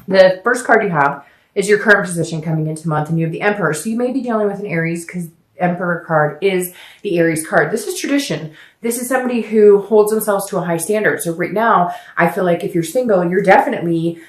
The first card you have is your current position coming into the month, and you have the Emperor. So you may be dealing with an Aries because Emperor card is the Aries card. This is tradition. This is somebody who holds themselves to a high standard. So right now, I feel like if you're single, you're definitely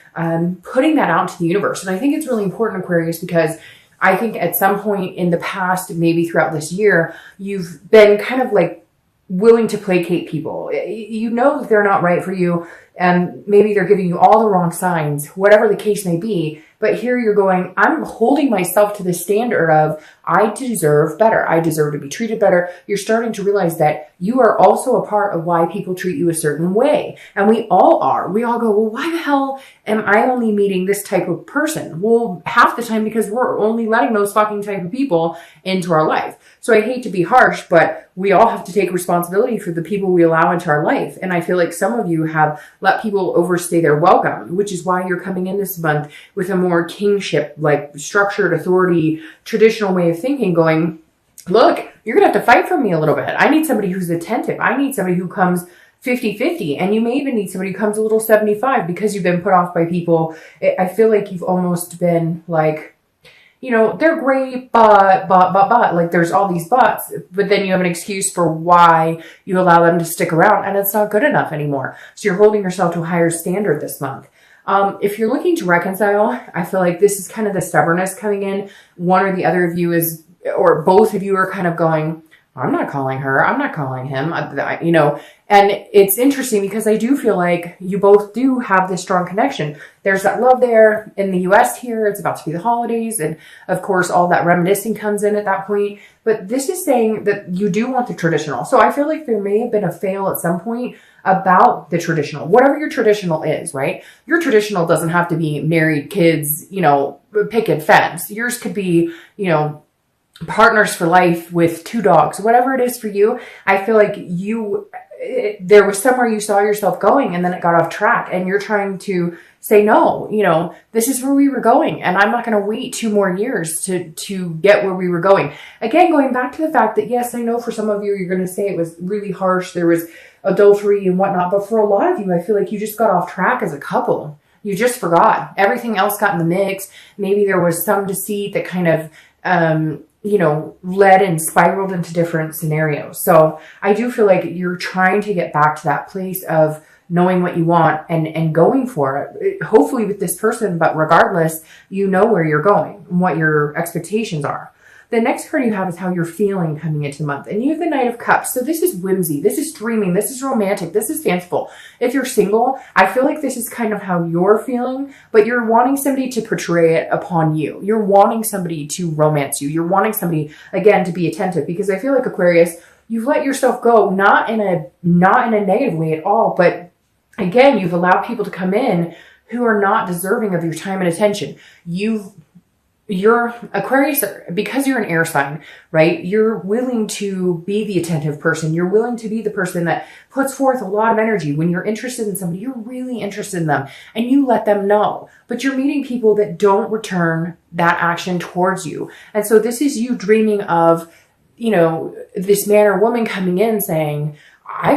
putting that out to the universe. And I think it's really important, Aquarius, because I think at some point in the past, maybe throughout this year, you've been kind of like willing to placate people. You know that they're not right for you, and maybe they're giving you all the wrong signs, whatever the case may be. But here you're going, I'm holding myself to the standard of, I deserve better. I deserve to be treated better. You're starting to realize that you are also a part of why people treat you a certain way. And we all are. We all go, well, why the hell am I only meeting this type of person? Well, half the time because we're only letting those fucking type of people into our life. So I hate to be harsh, but we all have to take responsibility for the people we allow into our life. And I feel like some of you have let people overstay their welcome, which is why you're coming in this month with a more kingship, like structured authority, traditional way of thinking, going, look, you're going to have to fight for me a little bit. I need somebody who's attentive. I need somebody who comes 50-50. And you may even need somebody who comes a little 75 because you've been put off by people. I feel like you've almost been like, you know, they're great, but, like there's all these buts, but then you have an excuse for why you allow them to stick around, and it's not good enough anymore. So you're holding yourself to a higher standard this month. If you're looking to reconcile, I feel like this is kind of the stubbornness coming in. One or the other of you is, or both of you are kind of going, I'm not calling her, I'm not calling him, you know, and it's interesting because I do feel like you both do have this strong connection. There's that love there in the US here. It's about to be the holidays. And of course, all that reminiscing comes in at that point. But this is saying that you do want the traditional. So I feel like there may have been a fail at some point about the traditional, whatever your traditional is, right? Your traditional doesn't have to be married, kids, you know, picket fence. Yours could be, you know, partners for life with 2 dogs, whatever it is for you. I feel like there was somewhere you saw yourself going and then it got off track, and you're trying to say, no, you know, this is where we were going, and I'm not going to wait 2 more years to get where we were going. Again, going back to the fact that, yes, I know for some of you, you're going to say it was really harsh. There was adultery and whatnot. But for a lot of you, I feel like you just got off track as a couple. You just forgot. Everything else got in the mix. Maybe there was some deceit that kind of, you know, led and spiraled into different scenarios. So I do feel like you're trying to get back to that place of knowing what you want and going for it, hopefully with this person, but regardless, you know where you're going and what your expectations are. The next card you have is how you're feeling coming into the month. And you have the Knight of Cups. So this is whimsy. This is dreaming. This is romantic. This is fanciful. If you're single, I feel like this is kind of how you're feeling, but you're wanting somebody to portray it upon you. You're wanting somebody to romance you. You're wanting somebody, again, to be attentive, because I feel like, Aquarius, you've let yourself go, not in a negative way at all, but again, you've allowed people to come in who are not deserving of your time and attention. You're Aquarius, because you're an air sign, right? You're willing to be the attentive person. You're willing to be the person that puts forth a lot of energy. When you're interested in somebody, you're really interested in them and you let them know. But you're meeting people that don't return that action towards you. And so this is you dreaming of, you know, this man or woman coming in saying, I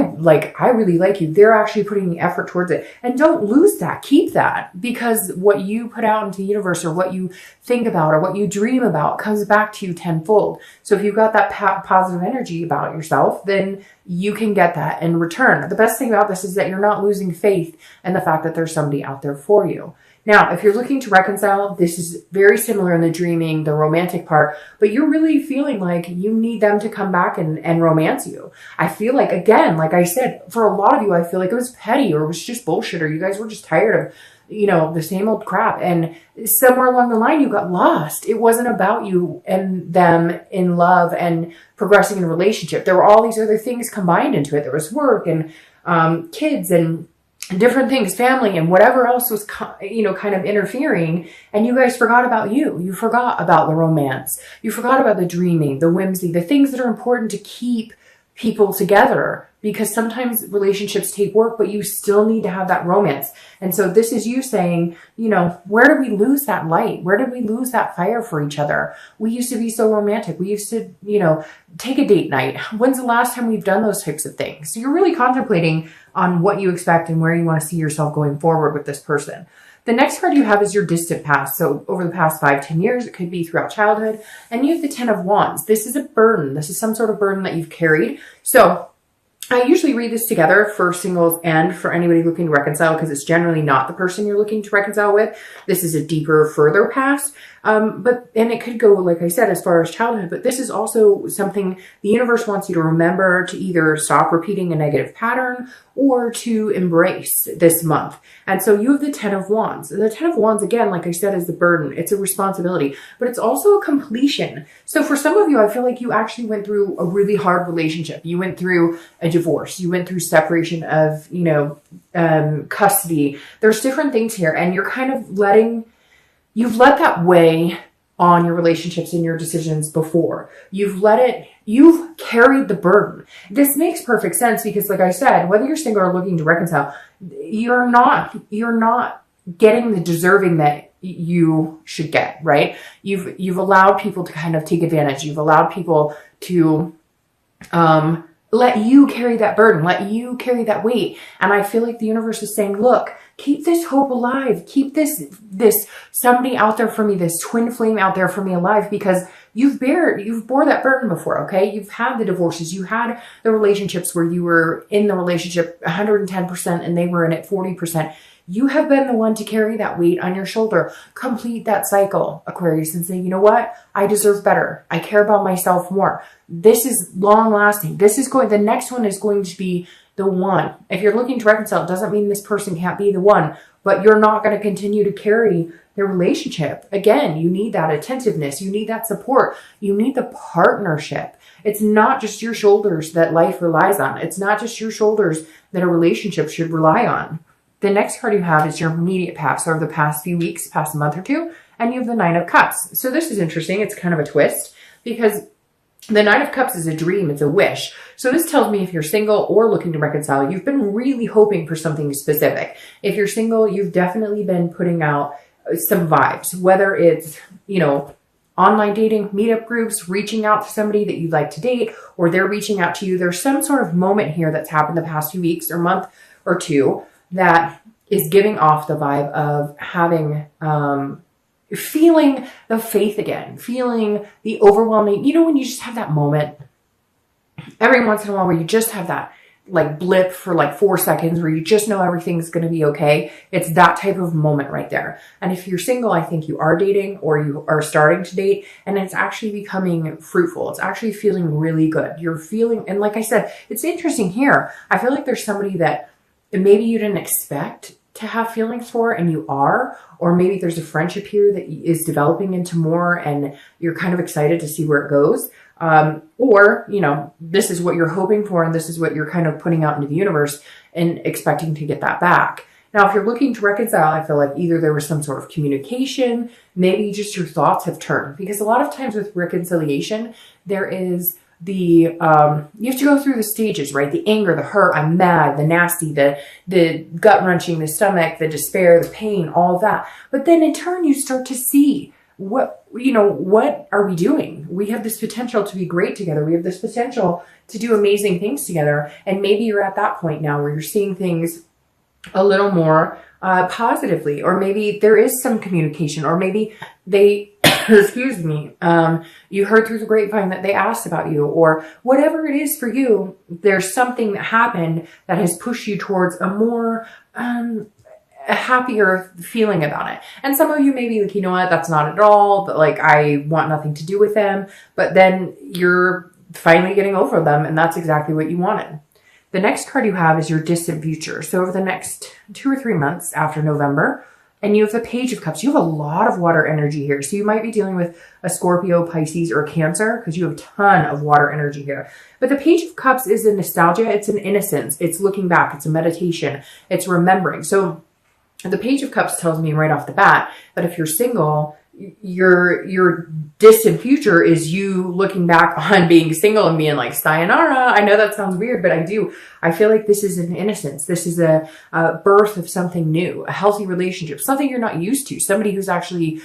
really like you. They're actually putting the effort towards it. And don't lose that. Keep that, because what you put out into the universe, or what you think about, or what you dream about, comes back to you tenfold. So if you've got that positive energy about yourself, then you can get that in return. The best thing about this is that you're not losing faith in the fact that there's somebody out there for you. Now, if you're looking to reconcile, this is very similar in the dreaming, the romantic part, but you're really feeling like you need them to come back and romance you. I feel like, again, like I said, for a lot of you, I feel like it was petty, or it was just bullshit, or you guys were just tired of, you know, the same old crap. And somewhere along the line, you got lost. It wasn't about you and them in love and progressing in a relationship. There were all these other things combined into it. There was work and kids and different things, family, and whatever else was, you know, kind of interfering. And you guys forgot about you. You forgot about the romance. You forgot about the dreaming, the whimsy, the things that are important to keep people together, because sometimes relationships take work, but you still need to have that romance. And so this is you saying, you know, where did we lose that light? Where did we lose that fire for each other? We used to be so romantic. We used to, you know, take a date night. When's the last time we've done those types of things? So you're really contemplating on what you expect and where you want to see yourself going forward with this person. The next card you have is your distant past. So over the past 5-10 years, it could be throughout childhood. And you have the 10 of Wands. This is a burden. This is some sort of burden that you've carried. So I usually read this together for singles and for anybody looking to reconcile, because it's generally not the person you're looking to reconcile with. This is a deeper, further past. And it could go, like I said, as far as childhood, but this is also something the universe wants you to remember, to either stop repeating a negative pattern or to embrace this month. And so you have the 10 of Wands. The 10 of Wands, again, like I said, is the burden. It's a responsibility, but it's also a completion. So for some of you, I feel like you actually went through a really hard relationship. You went through a divorce. You went through separation of, custody. There's different things here, and you're kind of you've let that weigh on your relationships and your decisions before. You've carried the burden. This makes perfect sense because, like I said, whether you're single or looking to reconcile, you're not getting the deserving that you should get, right? You've allowed people to kind of take advantage. You've allowed people to, let you carry that burden, let you carry that weight. And I feel like the universe is saying, look, keep this hope alive. Keep this somebody out there for me, this twin flame out there for me alive, because you've bore that burden before, okay? You've had the divorces. You had the relationships where you were in the relationship 110% and they were in it 40%. You have been the one to carry that weight on your shoulder. Complete that cycle, Aquarius, and say, you know what? I deserve better. I care about myself more. This is long lasting. The next one is going to be the one. If you're looking to reconcile, it doesn't mean this person can't be the one, but you're not going to continue to carry the relationship. Again, you need that attentiveness. You need that support. You need the partnership. It's not just your shoulders that life relies on. It's not just your shoulders that a relationship should rely on. The next card you have is your immediate past, or the past few weeks, past month or two, and you have the 9 of Cups. So this is interesting. It's kind of a twist because the 9 of Cups is a dream. It's a wish. So this tells me if you're single or looking to reconcile, you've been really hoping for something specific. If you're single, you've definitely been putting out some vibes, whether it's, online dating, meetup groups, reaching out to somebody that you'd like to date, or they're reaching out to you. There's some sort of moment here that's happened the past few weeks or month or two that is giving off the vibe of having, feeling the faith again, feeling the overwhelming, when you just have that moment every once in a while where you just have that like blip for like 4 seconds where you just know everything's going to be okay. It's that type of moment right there. And if you're single, I think you are dating or you are starting to date, and it's actually becoming fruitful. It's actually feeling really good. You're feeling, and like I said, it's interesting here. I feel like there's somebody that maybe you didn't expect to have feelings for, and you are, or maybe there's a friendship here that is developing into more and you're kind of excited to see where it goes. Or, this is what you're hoping for and this is what you're kind of putting out into the universe and expecting to get that back. Now, if you're looking to reconcile, I feel like either there was some sort of communication, maybe just your thoughts have turned, because a lot of times with reconciliation, there is you have to go through the stages, right? The anger, the hurt, I'm mad, the nasty, the gut wrenching, the stomach, the despair, the pain, all of that. But then in turn, you start to see what are we doing? We have this potential to be great together. We have this potential to do amazing things together. And maybe you're at that point now where you're seeing things a little more positively, or maybe there is some communication, or maybe they excuse me, you heard through the grapevine that they asked about you, or whatever it is for you, there's something that happened that has pushed you towards a more, a happier feeling about it. And some of you may be like, you know what, that's not at all, but like, I want nothing to do with them. But then you're finally getting over them, and that's exactly what you wanted. The next card you have is your distant future. So over the next 2 or 3 months after November, and you have the Page of Cups. You have a lot of water energy here. So you might be dealing with a Scorpio, Pisces, or Cancer, because you have a ton of water energy here. But the Page of Cups is a nostalgia. It's an innocence. It's looking back. It's a meditation. It's remembering. So the Page of Cups tells me right off the bat that if you're single, your distant future is you looking back on being single and being like, sayonara. I know that sounds weird, but I feel like this is an innocence. This is a birth of something new, a healthy relationship, something you're not used to, somebody who's actually,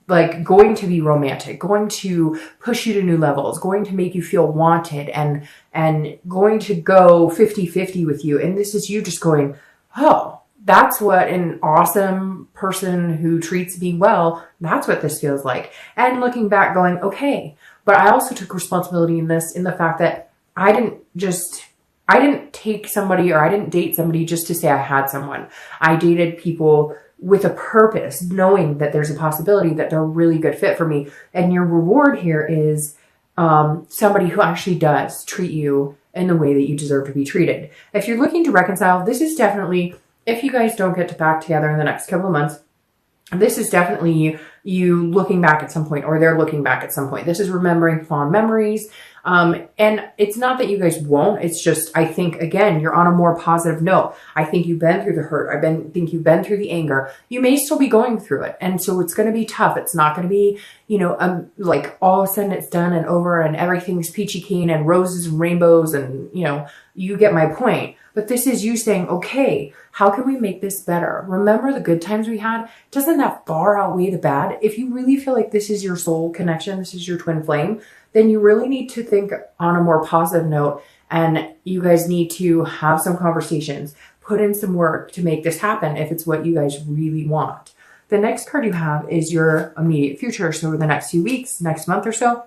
like going to be romantic, going to push you to new levels, going to make you feel wanted, and going to go 50-50 with you. And this is you just going, oh, That's what an awesome person who treats me well, that's what this feels like. And looking back going, okay, but I also took responsibility in this, in the fact that I didn't take somebody, or I didn't date somebody just to say I had someone. I dated people with a purpose, knowing that there's a possibility that they're a really good fit for me. And your reward here is somebody who actually does treat you in the way that you deserve to be treated. If you're looking to reconcile, this is definitely, if you guys don't get to back together in the next couple of months, this is definitely you looking back at some point, or they're looking back at some point. This is remembering fond memories. And it's not that you guys won't, it's just, I think, again, you're on a more positive note. I think you've been through the hurt. think you've been through the anger. You may still be going through it. And so it's going to be tough. It's not going to be, like all of a sudden it's done and over and everything's peachy keen and roses and rainbows and, you get my point. But this is you saying, okay, how can we make this better? Remember the good times we had? Doesn't that far outweigh the bad? If you really feel like this is your soul connection, this is your twin flame, then you really need to think on a more positive note, and you guys need to have some conversations, put in some work to make this happen if it's what you guys really want. The next card you have is your immediate future. So over the next few weeks, next month or so,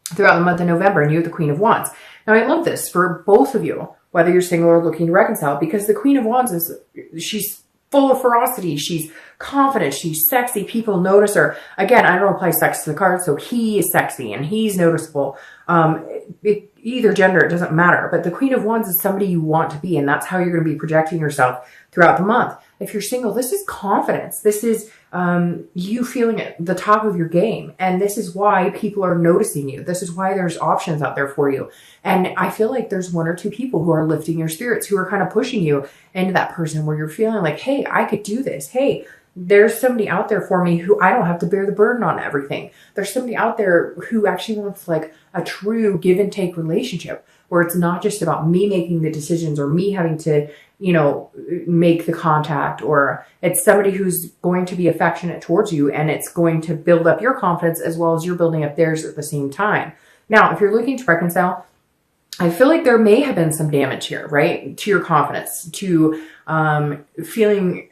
throughout the month of November, and you have the Queen of Wands. Now I love this for both of you, whether you're single or looking to reconcile, because the Queen of Wands she's full of ferocity. She's confident. She's sexy. People notice her. Again, I don't apply sex to the card, so he is sexy and he's noticeable. Either gender, it doesn't matter. But the Queen of Wands is somebody you want to be, and that's how you're going to be projecting yourself throughout the month. If you're single, this is confidence. This is you feeling at the top of your game. And this is why people are noticing you. This is why there's options out there for you. And I feel like there's one or two people who are lifting your spirits, who are kind of pushing you into that person where you're feeling like, hey, I could do this. Hey, there's somebody out there for me who I don't have to bear the burden on everything. There's somebody out there who actually wants like a true give and take relationship, where it's not just about me making the decisions or me having to, make the contact, or it's somebody who's going to be affectionate towards you, and it's going to build up your confidence as well as you're building up theirs at the same time. Now, if you're looking to reconcile, I feel like there may have been some damage here, right? To your confidence, to feeling,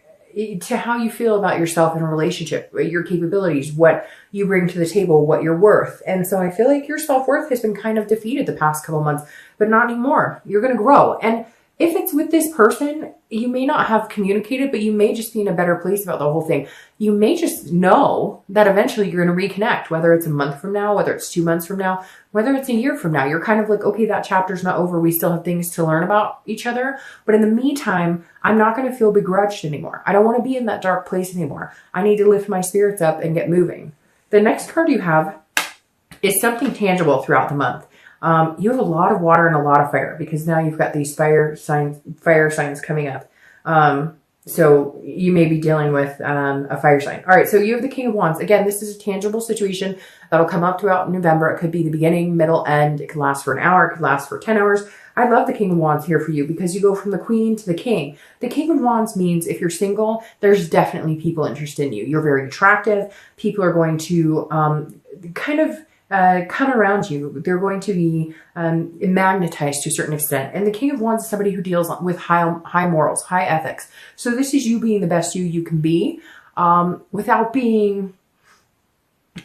to how you feel about yourself in a relationship, your capabilities, what you bring to the table, what you're worth. And so I feel like your self-worth has been kind of defeated the past couple months, but not anymore. You're going to grow. And if it's with this person, you may not have communicated, but you may just be in a better place about the whole thing. You may just know that eventually you're going to reconnect, whether it's a month from now, whether it's 2 months from now, whether it's a year from now. You're kind of like, okay, that chapter's not over. We still have things to learn about each other. But in the meantime, I'm not going to feel begrudged anymore. I don't want to be in that dark place anymore. I need to lift my spirits up and get moving. The next card you have is something tangible throughout the month. You have a lot of water and a lot of fire, because now you've got these fire signs coming up. So you may be dealing with a fire sign. All right, so you have the King of Wands. Again, this is a tangible situation that'll come up throughout November. It could be the beginning, middle, end. It could last for an hour. It could last for 10 hours. I love the King of Wands here for you, because you go from the Queen to the King. The King of Wands means if you're single, there's definitely people interested in you. You're very attractive. People are going to come around you. They're going to be magnetized to a certain extent. And the King of Wands is somebody who deals with high morals, high ethics. So this is you being the best you can be, without being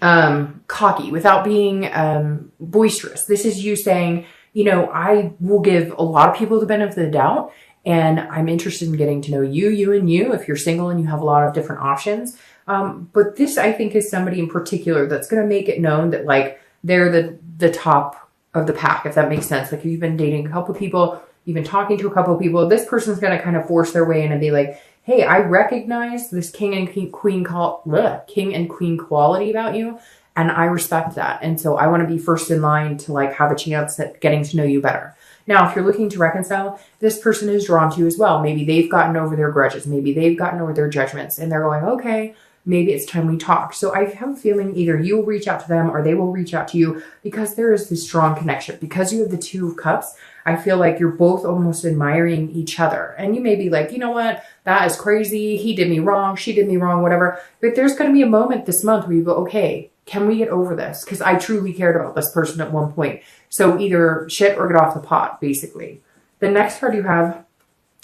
cocky, without being boisterous. This is you saying, I will give a lot of people the benefit of the doubt, and I'm interested in getting to know you and you, if you're single and you have a lot of different options. But this, I think, is somebody in particular that's going to make it known that, like, they're the top of the pack, if that makes sense. Like, if you've been dating a couple people, you've been talking to a couple of people, this person's going to kind of force their way in and be like, hey, I recognize this king and queen quality about you, and I respect that. And so I want to be first in line to, like, have a chance at getting to know you better. Now, if you're looking to reconcile, this person is drawn to you as well. Maybe they've gotten over their grudges. Maybe they've gotten over their judgments, and they're going, okay, maybe it's time we talk. So I have a feeling either you will reach out to them or they will reach out to you, because there is this strong connection. Because you have the Two of Cups, I feel like you're both almost admiring each other. And you may be like, you know what? That is crazy. He did me wrong. She did me wrong, whatever. But there's going to be a moment this month where you go, okay, can we get over this? Because I truly cared about this person at one point. So either shit or get off the pot, basically. The next card you have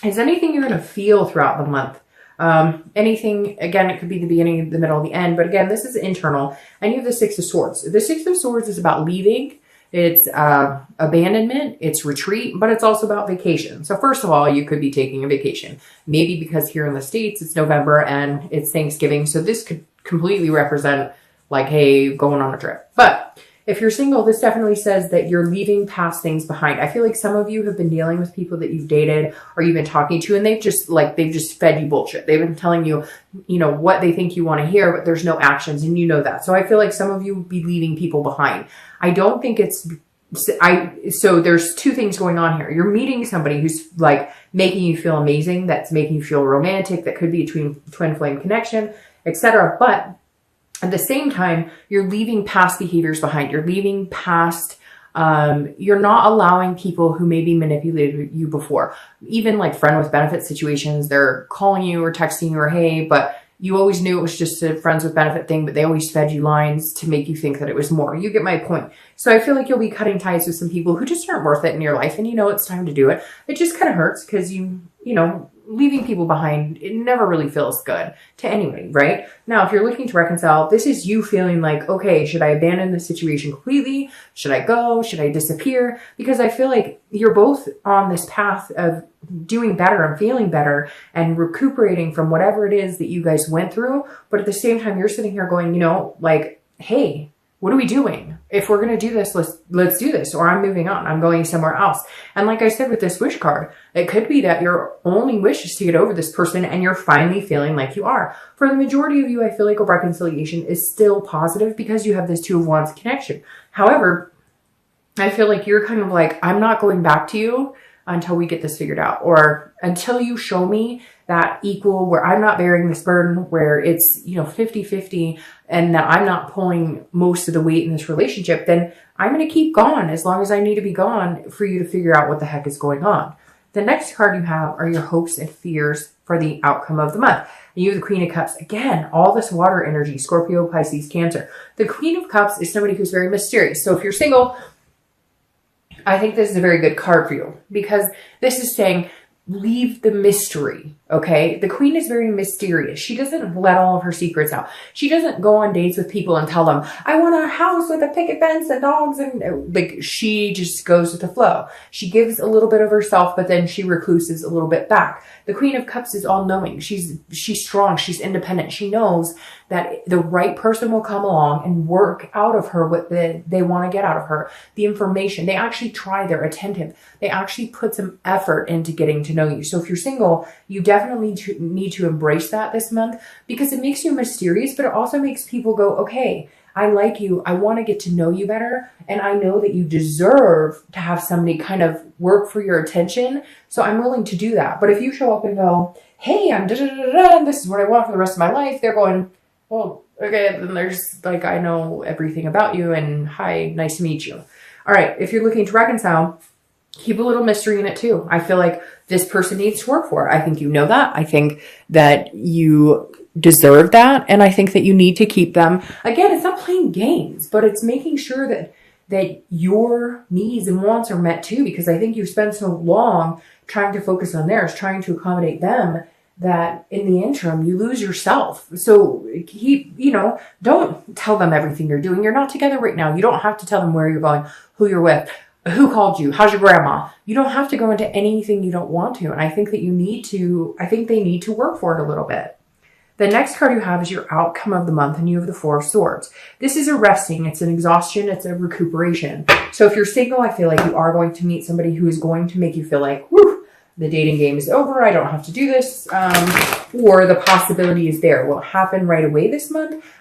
is anything you're going to feel throughout the month. Anything, again, it could be the beginning, the middle, the end, but again, this is internal. And you have the Six of Swords. The Six of Swords is about leaving. It's abandonment, it's retreat, but it's also about vacation. So first of all, you could be taking a vacation. Maybe because here in the States, it's November and it's Thanksgiving. So this could completely represent like, hey, going on a trip. But if you're single, this definitely says that you're leaving past things behind. I feel like some of you have been dealing with people that you've dated or you've been talking to, and they've just fed you bullshit. They've been telling you, you know, what they think you want to hear, but there's no actions, and you know that. So I feel like some of you would be leaving people behind. I don't think so there's two things going on here. You're meeting somebody who's like making you feel amazing, that's making you feel romantic, that could be a twin flame connection, etc. But at the same time, you're leaving past behaviors behind. You're leaving past, you're not allowing people who maybe manipulated you before. Even like friend with benefit situations, they're calling you or texting you or hey, but you always knew it was just a friends with benefit thing, but they always fed you lines to make you think that it was more. You get my point. So I feel like you'll be cutting ties with some people who just aren't worth it in your life, and you know it's time to do it. It just kind of hurts because you know, leaving people behind, it never really feels good to anybody, right? Now, if you're looking to reconcile, this is you feeling like, okay, should I abandon the situation completely? Should I go? Should I disappear? Because I feel like you're both on this path of doing better and feeling better and recuperating from whatever it is that you guys went through. But at the same time, you're sitting here going, you know, like, hey, what are we doing? If we're going to do this, let's do this, or I'm moving on. I'm going somewhere else. And like I said, with this wish card, it could be that your only wish is to get over this person and you're finally feeling like you are. For the majority of you, I feel like a reconciliation is still positive because you have this Two of Wands connection. However, I feel like you're kind of like, I'm not going back to you until we get this figured out, or until you show me that equal, where I'm not bearing this burden, where it's, you know, 50-50 and that I'm not pulling most of the weight in this relationship, then I'm going to keep gone as long as I need to be gone for you to figure out what the heck is going on. The next card you have are your hopes and fears for the outcome of the month. And you have the Queen of Cups. Again, all this water energy, Scorpio, Pisces, Cancer. The Queen of Cups is somebody who's very mysterious. So if you're single, I think this is a very good card for you because this is saying, leave the mystery, okay? The Queen is very mysterious. She doesn't let all of her secrets out. She doesn't go on dates with people and tell them, I want a house with a picket fence and dogs, and like, she just goes with the flow. She gives a little bit of herself, but then she recluses a little bit back. The Queen of Cups is all-knowing. She's strong. She's independent. She knows that the right person will come along and work out of her what they want to get out of her. The information. They actually try. They're attentive. They actually put some effort into getting to know you. So if you're single, you definitely need to embrace that this month because it makes you mysterious, but it also makes people go, okay, I like you. I want to get to know you better. And I know that you deserve to have somebody kind of work for your attention. So I'm willing to do that. But if you show up and go, hey, I'm da-da-da-da-da, and this is what I want for the rest of my life, they're going, well, okay, then there's like, I know everything about you and hi, nice to meet you. All right. If you're looking to reconcile, keep a little mystery in it too. I feel like this person needs to work for it. I think you know that. I think that you deserve that. And I think that you need to keep them. Again, it's not playing games, but it's making sure that your needs and wants are met too, because I think you spend so long trying to focus on theirs, trying to accommodate them, that in the interim, you lose yourself. So don't tell them everything you're doing. You're not together right now. You don't have to tell them where you're going, who you're with, who called you, how's your grandma. You don't have to go into anything you don't want to. And I think that I think they need to work for it a little bit. The next card you have is your outcome of the month, and you have the Four of Swords. This is a resting, it's an exhaustion, it's a recuperation. So if you're single, I feel like you are going to meet somebody who is going to make you feel like, whew, the dating game is over, I don't have to do this, or the possibility is there. Will it happen right away this month?